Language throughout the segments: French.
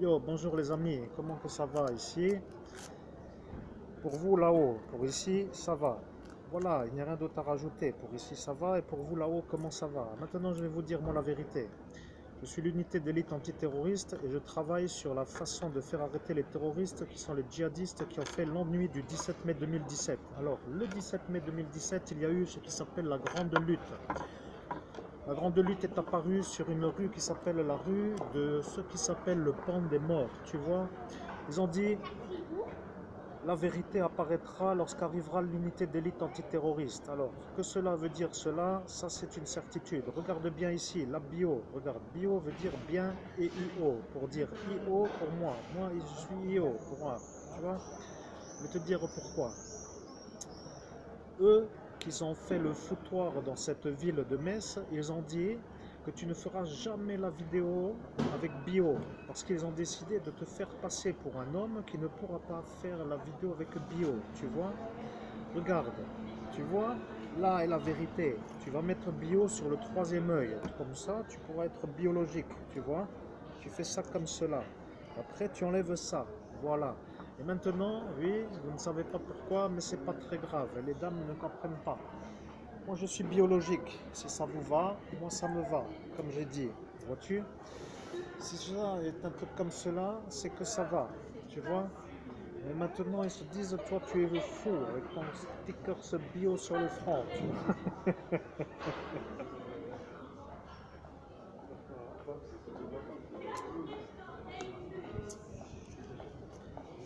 Yo, bonjour les amis, comment que ça va ici? Pour vous là-haut, pour ici, ça va. Voilà, il n'y a rien d'autre à rajouter. Pour ici, ça va, et pour vous là-haut, comment ça va? Maintenant, je vais vous dire moi la vérité. Je suis l'unité d'élite antiterroriste et je travaille sur la façon de faire arrêter les terroristes qui sont les djihadistes qui ont fait l'ennui du 17 mai 2017. Alors, le 17 mai 2017, il y a eu ce qui s'appelle la Grande Lutte. La Grande Lutte est apparue sur une rue qui s'appelle la rue de ce qui s'appelle le Pont des Morts, tu vois. Ils ont dit la vérité apparaîtra lorsqu'arrivera l'unité d'élite antiterroriste. Alors, que cela veut dire cela, ça c'est une certitude. Regarde bien ici, la bio. Regarde, bio veut dire bien et IO. Pour dire IO pour moi. Moi, je suis IO pour moi. Tu vois? Je vais te dire pourquoi. Eux, qui ont fait le foutoir dans cette ville de Metz, ils ont dit que tu ne feras jamais la vidéo avec bio, parce qu'ils ont décidé de te faire passer pour un homme qui ne pourra pas faire la vidéo avec bio, tu vois. Regarde, tu vois, là est la vérité. Tu vas mettre bio sur le troisième œil, comme ça tu pourras être biologique, tu vois. Tu fais ça comme cela. Après tu enlèves ça, voilà. Et maintenant, oui, vous ne savez pas pourquoi, mais c'est pas très grave. Les dames ne comprennent pas. Moi, je suis biologique. Si ça vous va, moi, ça me va. Comme j'ai dit, vois-tu? Si ça est un peu comme cela, c'est que ça va. Tu vois? Mais maintenant, ils se disent, toi, tu es le fou avec ton sticker ce bio sur le front. Tu vois.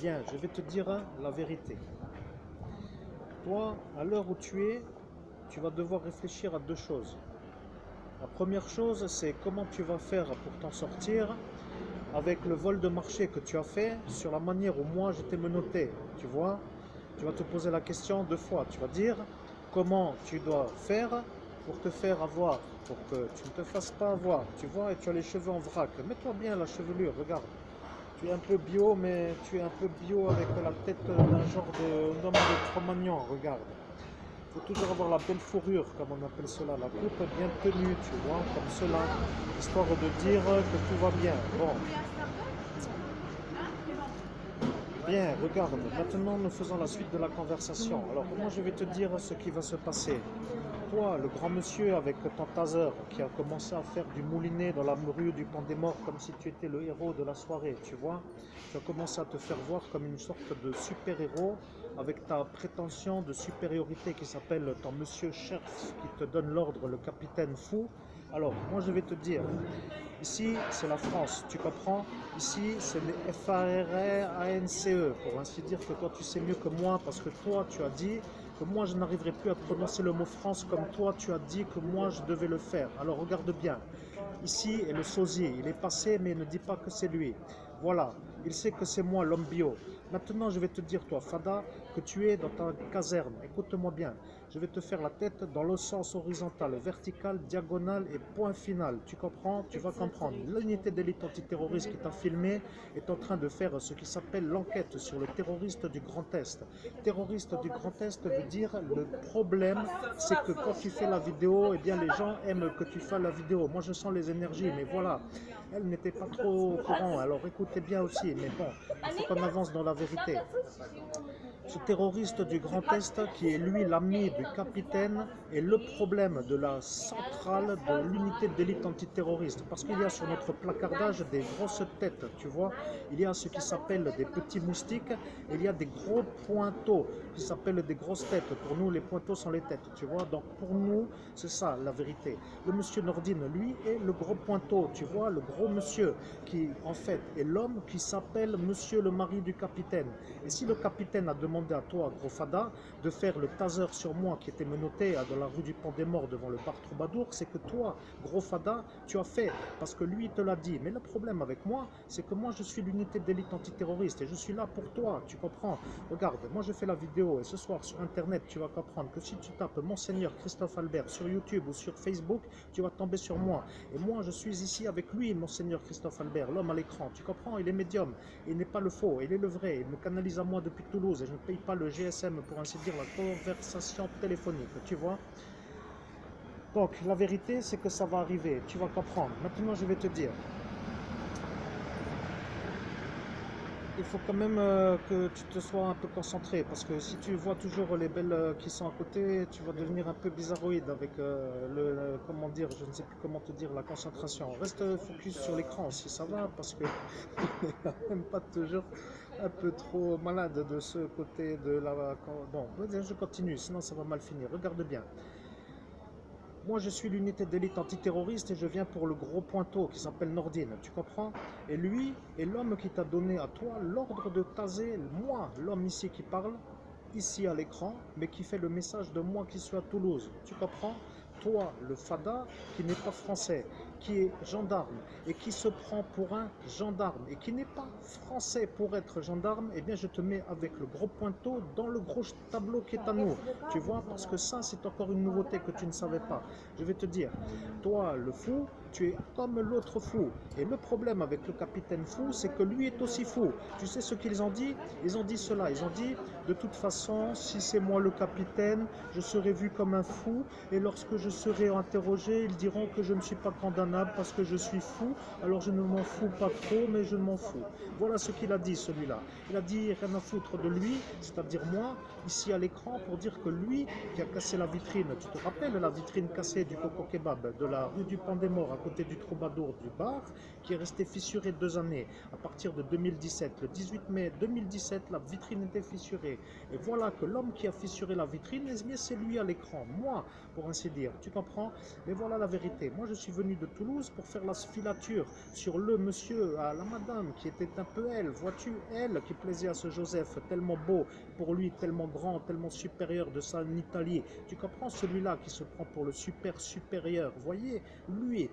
Bien, je vais te dire la vérité. Toi, à l'heure où tu es, tu vas devoir réfléchir à deux choses. La première chose, c'est comment tu vas faire pour t'en sortir avec le vol de marché que tu as fait sur la manière où moi je t'ai menotté. Tu vois, tu vas te poser la question deux fois. Tu vas dire comment tu dois faire pour te faire avoir, pour que tu ne te fasses pas avoir. Tu vois, et tu as les cheveux en vrac. Mets-toi bien la chevelure, regarde. Tu es un peu bio, mais tu es un peu bio avec la tête d'un genre d'homme de Cro-Magnon, regarde. Il faut toujours avoir la belle fourrure, comme on appelle cela, la coupe bien tenue, tu vois, comme cela, histoire de dire que tout va bien. Bon, bien, regarde, maintenant nous faisons la suite de la conversation. Alors, moi je vais te dire ce qui va se passer. Toi, le grand monsieur avec ton taser qui a commencé à faire du moulinet dans la rue du Pont des Morts comme si tu étais le héros de la soirée, tu vois, tu as commencé à te faire voir comme une sorte de super-héros avec ta prétention de supériorité qui s'appelle ton monsieur chef qui te donne l'ordre, le capitaine fou. Alors, moi je vais te dire, ici, c'est la France, tu comprends? Ici, c'est les FARRANCE, pour ainsi dire que toi, tu sais mieux que moi, parce que toi, tu as dit que moi, je n'arriverai plus à prononcer le mot France comme toi, tu as dit que moi, je devais le faire. Alors, regarde bien. Ici est le sosie, il est passé, mais ne dis pas que c'est lui. Voilà, il sait que c'est moi, l'homme bio. Maintenant, je vais te dire, toi, Fada, que tu es dans ta caserne. Écoute-moi bien. Je vais te faire la tête dans le sens horizontal, vertical, diagonal et point final. Tu comprends? Tu vas comprendre. L'unité d'élite antiterroriste qui t'a filmé est en train de faire ce qui s'appelle l'enquête sur le terroriste du Grand Est. Terroriste du Grand Est veut dire le problème, c'est que quand tu fais la vidéo, eh bien les gens aiment que tu fasses la vidéo. Moi, je sens les énergies, mais voilà. Elle n'était pas trop au courant, alors écoutez bien aussi, mais bon, il faut qu'on avance dans la vérité. Ce terroriste du Grand Est, qui est lui l'ami du capitaine, est le problème de la centrale de l'unité d'élite antiterroriste. Parce qu'il y a sur notre placardage des grosses têtes, tu vois. Il y a ce qui s'appelle des petits moustiques, et il y a des gros pointeaux qui s'appellent des grosses têtes. Pour nous, les pointeaux sont les têtes, tu vois. Donc pour nous, c'est ça la vérité. Le monsieur Nordine, lui, est le gros pointeau, tu vois, le gros monsieur, qui en fait est l'homme qui s'appelle monsieur le mari du capitaine. Et si le capitaine a demandé à toi, gros fada, de faire le taser sur moi qui était menotté dans la rue du Pont des Morts devant le bar Troubadour, c'est que toi, gros fada, tu as fait, parce que lui il te l'a dit. Mais le problème avec moi, c'est que moi je suis l'unité d'élite antiterroriste et je suis là pour toi, tu comprends? Regarde, moi je fais la vidéo et ce soir sur internet, tu vas comprendre que si tu tapes Monseigneur Christophe Albert sur YouTube ou sur Facebook, tu vas tomber sur moi. Et moi je suis ici avec lui, Monseigneur Christophe Albert, l'homme à l'écran, tu comprends? Il est médium, il n'est pas le faux, il est le vrai, il me canalise à moi depuis Toulouse et je ne paye pas le GSM pour ainsi dire la conversation téléphonique, tu vois. Donc la vérité c'est que ça va arriver, tu vas comprendre. Maintenant je vais te dire, il faut quand même que tu te sois un peu concentré parce que si tu vois toujours les belles qui sont à côté, tu vas devenir un peu bizarroïde avec comment dire, je ne sais plus comment te dire, la concentration. Reste focus sur l'écran si ça va parce que il quand même pas toujours un peu trop malade de ce côté de la. Bon, je continue, sinon ça va mal finir. Regarde bien. Moi, je suis l'unité d'élite antiterroriste et je viens pour le gros pointeau qui s'appelle Nordine, tu comprends? Et lui est l'homme qui t'a donné à toi l'ordre de taser moi, l'homme ici qui parle, ici à l'écran, mais qui fait le message de moi qui suis à Toulouse, tu comprends? Toi, le Fada, qui n'est pas français, qui est gendarme et qui se prend pour un gendarme et qui n'est pas français pour être gendarme, eh bien je te mets avec le gros pointeau dans le gros tableau qui est à nous. Tu vois, parce que ça c'est encore une nouveauté que tu ne savais pas. Je vais te dire, toi le fou, tu es comme l'autre fou. Et le problème avec le capitaine fou, c'est que lui est aussi fou. Tu sais ce qu'ils ont dit? Ils ont dit cela, ils ont dit, de toute façon, si c'est moi le capitaine, je serai vu comme un fou, et lorsque je serai interrogé, ils diront que je ne suis pas condamnable parce que je suis fou, alors je ne m'en fous pas trop, mais je m'en fous. Voilà ce qu'il a dit, celui-là. Il a dit rien à foutre de lui, c'est-à-dire moi, ici à l'écran, pour dire que lui, qui a cassé la vitrine, tu te rappelles la vitrine cassée du Coco Kebab, de la rue du Pan des Morts, à côté du Troubadour du bar, qui est restée fissurée 2 années, à partir de 2017. Le 18 mai 2017, la vitrine était fissurée. Et voilà que l'homme qui a fissuré la vitrine, c'est lui à l'écran, moi, pour ainsi dire. Tu comprends? Mais voilà la vérité. Moi, je suis venu de Toulouse pour faire la filature sur le monsieur, à la madame, qui était un peu elle. Vois-tu, elle, qui plaisait à ce Joseph, tellement beau, pour lui, tellement grand, tellement supérieur de ça en Italie. Tu comprends? Celui-là qui se prend pour le super supérieur. Voyez, lui.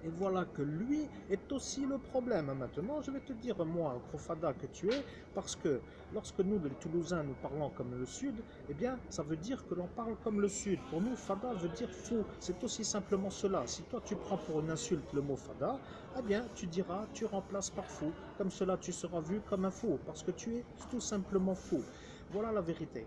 Et voilà que lui est aussi le problème. Maintenant, je vais te dire, moi, Crofada que tu es, parce que lorsque nous, les Toulousains, nous parlons comme le Sud, eh bien, ça veut dire que l'on parle comme le Sud. Pour nous, Fada veut dire fou. C'est aussi simplement cela. Si toi, tu prends pour une insulte le mot Fada, eh bien, tu diras, tu remplaces par fou. Comme cela, tu seras vu comme un fou, parce que tu es tout simplement fou. Voilà la vérité.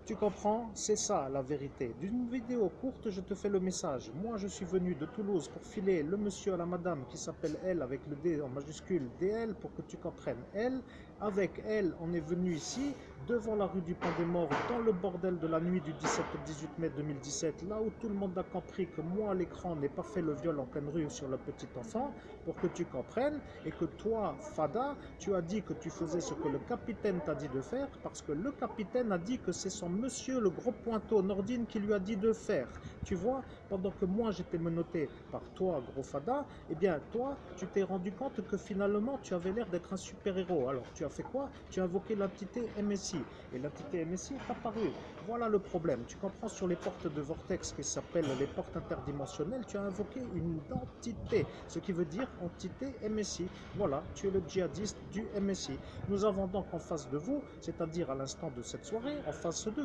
Tu comprends? C'est ça la vérité. D'une vidéo courte, je te fais le message. Moi, je suis venu de Toulouse pour filer le monsieur à la madame qui s'appelle elle avec le D en majuscule DL pour que tu comprennes elle. Avec elle, on est venu ici, devant la rue du Pont des Morts, dans le bordel de la nuit du 17 au 18 mai 2017, là où tout le monde a compris que moi, à l'écran, n'ai pas fait le viol en pleine rue sur le petit enfant, pour que tu comprennes, et que toi, Fada, tu as dit que tu faisais ce que le capitaine t'a dit de faire, parce que le capitaine a dit que c'est son monsieur, le gros pointeau Nordine, qui lui a dit de faire. Tu vois, pendant que moi, j'étais menotté par toi, gros Fada, eh bien, toi, tu t'es rendu compte que finalement, tu avais l'air d'être un super-héros. Alors, tu as fait quoi? Tu as invoqué l'entité MSI. Et l'entité MSI est apparue. Voilà le problème. Tu comprends, sur les portes de vortex qui s'appellent les portes interdimensionnelles, tu as invoqué une entité, ce qui veut dire entité MSI. Voilà, tu es le djihadiste du MSI. Nous avons donc en face de vous, c'est-à-dire à l'instant de cette soirée, en face de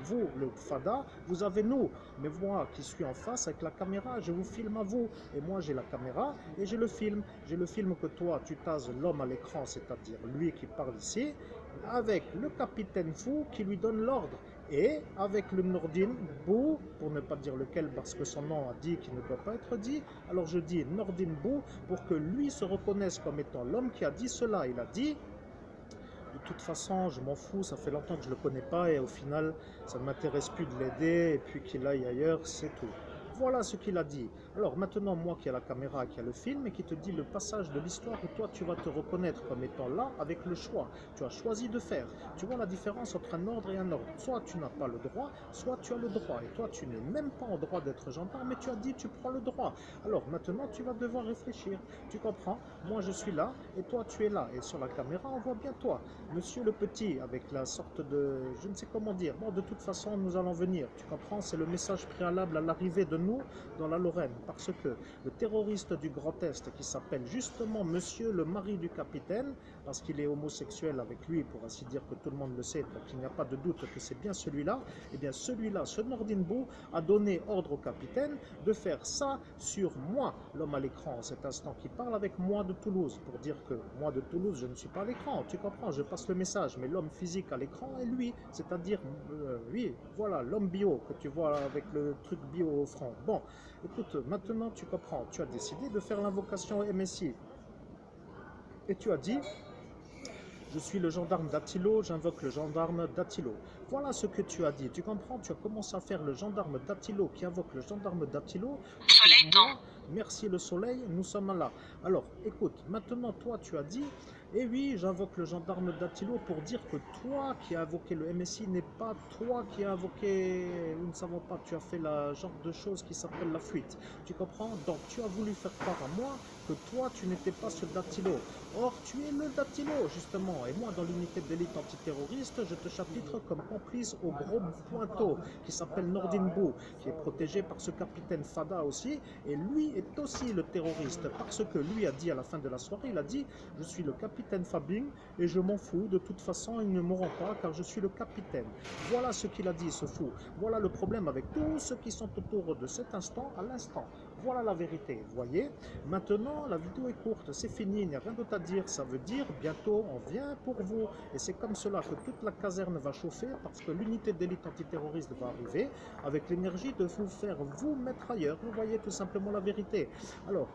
vous, le Fada, vous avez nous. Mais moi qui suis en face avec la caméra, je vous filme à vous. Et moi j'ai la caméra et je le filme. Je le filme que toi, tu tases l'homme à l'écran, c'est-à-dire lui qui parle ici, avec le capitaine fou qui lui donne l'ordre. Et avec le Nordine Bou, pour ne pas dire lequel parce que son nom a dit qu'il ne doit pas être dit, alors je dis Nordine Bou pour que lui se reconnaisse comme étant l'homme qui a dit cela. Il a dit, de toute façon, je m'en fous, ça fait longtemps que je ne le connais pas et au final, ça ne m'intéresse plus de l'aider et puis qu'il aille ailleurs, c'est tout. Voilà ce qu'il a dit. Alors maintenant, moi qui ai la caméra, qui a le film et qui te dit le passage de l'histoire où toi tu vas te reconnaître comme étant là avec le choix. Tu as choisi de faire. Tu vois la différence entre un ordre et un ordre. Soit tu n'as pas le droit, soit tu as le droit. Et toi tu n'es même pas en droit d'être gendarme, mais tu as dit tu prends le droit. Alors maintenant tu vas devoir réfléchir. Tu comprends? Moi je suis là et toi tu es là. Et sur la caméra on voit bien toi. Monsieur le petit, avec la sorte de, je ne sais comment dire. Bon, de toute façon nous allons venir. Tu comprends? C'est le message préalable à l'arrivée de nous dans la Lorraine, parce que le terroriste du Grand Est qui s'appelle justement Monsieur le mari du capitaine, parce qu'il est homosexuel avec lui, pour ainsi dire que tout le monde le sait, donc il n'y a pas de doute que c'est bien celui-là, et bien celui-là, ce Nordine Bou, a donné ordre au capitaine de faire ça sur moi, l'homme à l'écran, en cet instant qui parle avec moi de Toulouse, pour dire que moi de Toulouse, je ne suis pas à l'écran, tu comprends, je passe le message, mais l'homme physique à l'écran est lui, c'est-à-dire, oui, voilà, l'homme bio, que tu vois avec le truc bio au front. Bon, écoute, maintenant tu comprends, tu as décidé de faire l'invocation MSI. Et tu as dit, Je suis le gendarme d'Attilo, j'invoque le gendarme d'Attilo. Voilà ce que tu as dit. Tu comprends? Tu as commencé à faire le gendarme d'Attilo qui invoque le gendarme d'Attilo. Soleil Moi, merci le soleil, nous sommes là. Alors, écoute, maintenant, toi, tu as dit, eh oui, j'invoque le gendarme d'Attilo pour dire que toi qui as invoqué le MSI n'est pas toi qui as invoqué, nous ne savons pas, tu as fait la genre de chose qui s'appelle la fuite. Tu comprends? Donc, tu as voulu faire croire à moi que toi, tu n'étais pas ce Dattilo. Or, tu es le Dattilo, justement. Et moi, dans l'unité d'élite antiterroriste, je te chapitre comme complice au gros pointeau qui s'appelle Nordin Bou, qui est protégé par ce capitaine Fada aussi. Et lui est aussi le terroriste, parce que lui a dit à la fin de la soirée, il a dit, je suis le capitaine Fabing et je m'en fous, de toute façon, ils ne mourront pas car je suis le capitaine. Voilà ce qu'il a dit, ce fou. Voilà le problème avec tous ceux qui sont autour de cet instant à l'instant. Voilà la vérité, vous voyez. Maintenant, la vidéo est courte, c'est fini, il n'y a rien d'autre à dire. Ça veut dire, bientôt, on vient pour vous. Et c'est comme cela que toute la caserne va chauffer, parce que l'unité d'élite antiterroriste va arriver, avec l'énergie de vous faire vous mettre ailleurs. Vous voyez tout simplement la vérité. Alors,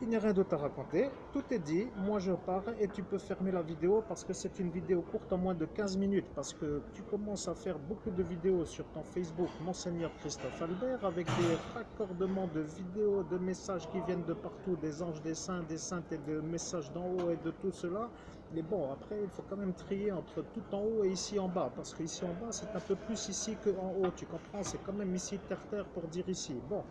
il n'y a rien d'autre à raconter, tout est dit, moi je pars et tu peux fermer la vidéo parce que c'est une vidéo courte en moins de 15 minutes, parce que tu commences à faire beaucoup de vidéos sur ton Facebook, Monseigneur Christophe Albert, avec des raccordements de vidéos, de messages qui viennent de partout, des anges, des saints, des saintes et de messages d'en haut et de tout cela. Mais bon, après il faut quand même trier entre tout en haut et ici en bas, parce que ici en bas c'est un peu plus ici qu'en haut, tu comprends, c'est quand même ici terre-terre pour dire ici. Bon.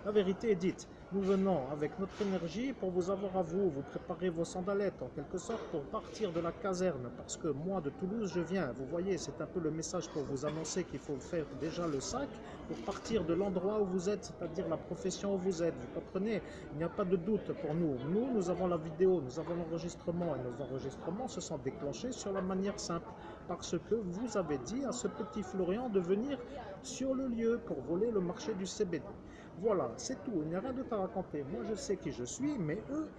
La vérité est dite, nous venons avec notre énergie pour vous avoir à vous, vous préparez vos sandalettes en quelque sorte pour partir de la caserne, parce que moi de Toulouse je viens, vous voyez, c'est un peu le message pour vous annoncer qu'il faut faire déjà le sac pour partir de l'endroit où vous êtes, c'est-à-dire la profession où vous êtes, vous comprenez, il n'y a pas de doute pour nous, nous avons la vidéo, nous avons l'enregistrement, et nos enregistrements se sont déclenchés sur la manière simple, parce que vous avez dit à ce petit Florian de venir sur le lieu pour voler le marché du CBD. Voilà, c'est tout, il n'y a rien d'autre à raconter. Moi je sais qui je suis, mais eux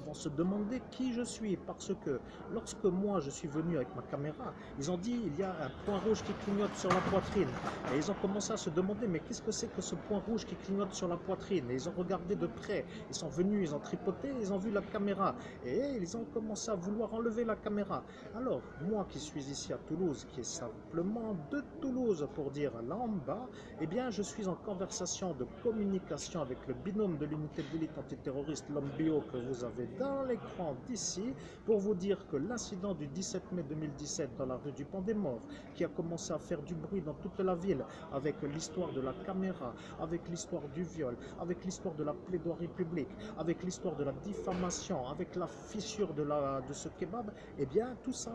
vont se demander qui je suis, parce que lorsque moi je suis venu avec ma caméra, ils ont dit il y a un point rouge qui clignote sur la poitrine, et ils ont commencé à se demander mais qu'est-ce que c'est que ce point rouge qui clignote sur la poitrine, et ils ont regardé de près, ils sont venus, ils ont tripoté, ils ont vu la caméra, et ils ont commencé à vouloir enlever la caméra. Alors moi qui suis ici à Toulouse, qui est simplement de Toulouse pour dire là en bas, eh bien je suis en conversation de communication avec le binôme de l'unité d'élite antiterroriste, l'homme bio que vous avez dans l'écran d'ici, pour vous dire que l'incident du 17 mai 2017 dans la rue du Pont des Morts, qui a commencé à faire du bruit dans toute la ville, avec l'histoire de la caméra, avec l'histoire du viol, avec l'histoire de la plaidoirie publique, avec l'histoire de la diffamation, avec la fissure de ce kebab, eh bien tout ça,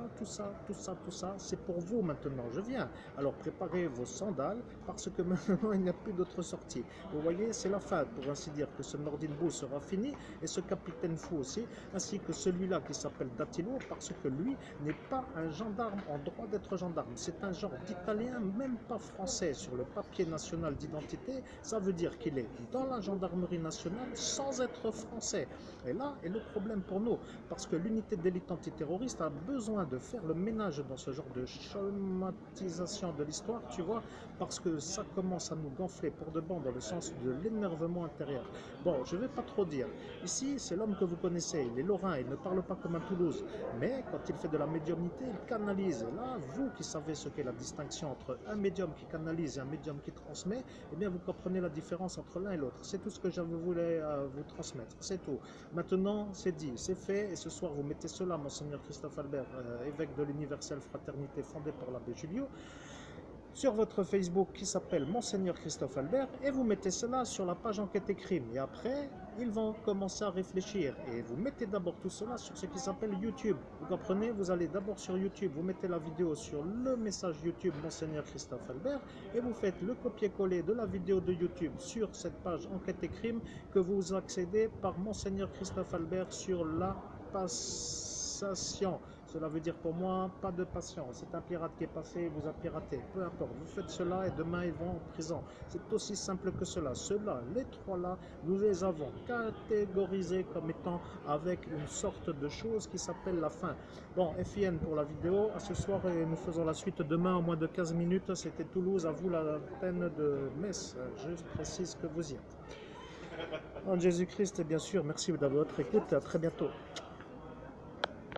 c'est pour vous maintenant, je viens. Alors préparez vos sandales, parce que maintenant il n'y a plus d'autre sortie. Vous voyez, c'est la fin, pour ainsi dire, que ce Nordin Bou sera fini, et ce capitaine fou aussi, ainsi que celui-là qui s'appelle Dattilo, parce que lui n'est pas un gendarme en droit d'être gendarme. C'est un genre d'italien, même pas français, sur le papier national d'identité. Ça veut dire qu'il est dans la gendarmerie nationale sans être français. Et là est le problème pour nous, parce que l'unité d'élite antiterroriste a besoin de faire le ménage dans ce genre de traumatisation de l'histoire, tu vois, parce que ça commence à nous gonfler pour de bon dans le sens de l'énervement intérieur. Bon, je ne vais pas trop dire. Ici, c'est l'homme que vous connaissez, il est lorrain, il ne parle pas comme à Toulouse, mais quand il fait de la médiumnité, il canalise. Et là, vous qui savez ce qu'est la distinction entre un médium qui canalise et un médium qui transmet, eh bien vous comprenez la différence entre l'un et l'autre. C'est tout ce que je voulais vous transmettre, c'est tout. Maintenant, c'est dit, c'est fait, et ce soir vous mettez cela, Monseigneur Christophe Albert, évêque de l'universelle fraternité fondée par l'abbé Julio, sur votre Facebook qui s'appelle Monseigneur Christophe Albert, et vous mettez cela sur la page enquête et crime, et après ils vont commencer à réfléchir, et vous mettez d'abord tout cela sur ce qui s'appelle YouTube, vous comprenez, vous allez d'abord sur YouTube, vous mettez la vidéo sur le message YouTube Monseigneur Christophe Albert, et vous faites le copier-coller de la vidéo de YouTube sur cette page enquête et crime que vous accédez par Monseigneur Christophe Albert sur la passation. Cela veut dire pour moi, pas de patience. C'est un pirate qui est passé, il vous a piraté. Peu importe, vous faites cela et demain ils vont en prison. C'est aussi simple que cela. Ceux-là, les trois-là, nous les avons catégorisés comme étant avec une sorte de chose qui s'appelle la fin. Bon, FIN pour la vidéo. À ce soir, et nous faisons la suite demain en moins de 15 minutes. C'était Toulouse, à vous la peine de Metz. Je précise que vous y êtes. En Jésus-Christ, bien sûr, merci de votre écoute. À très bientôt.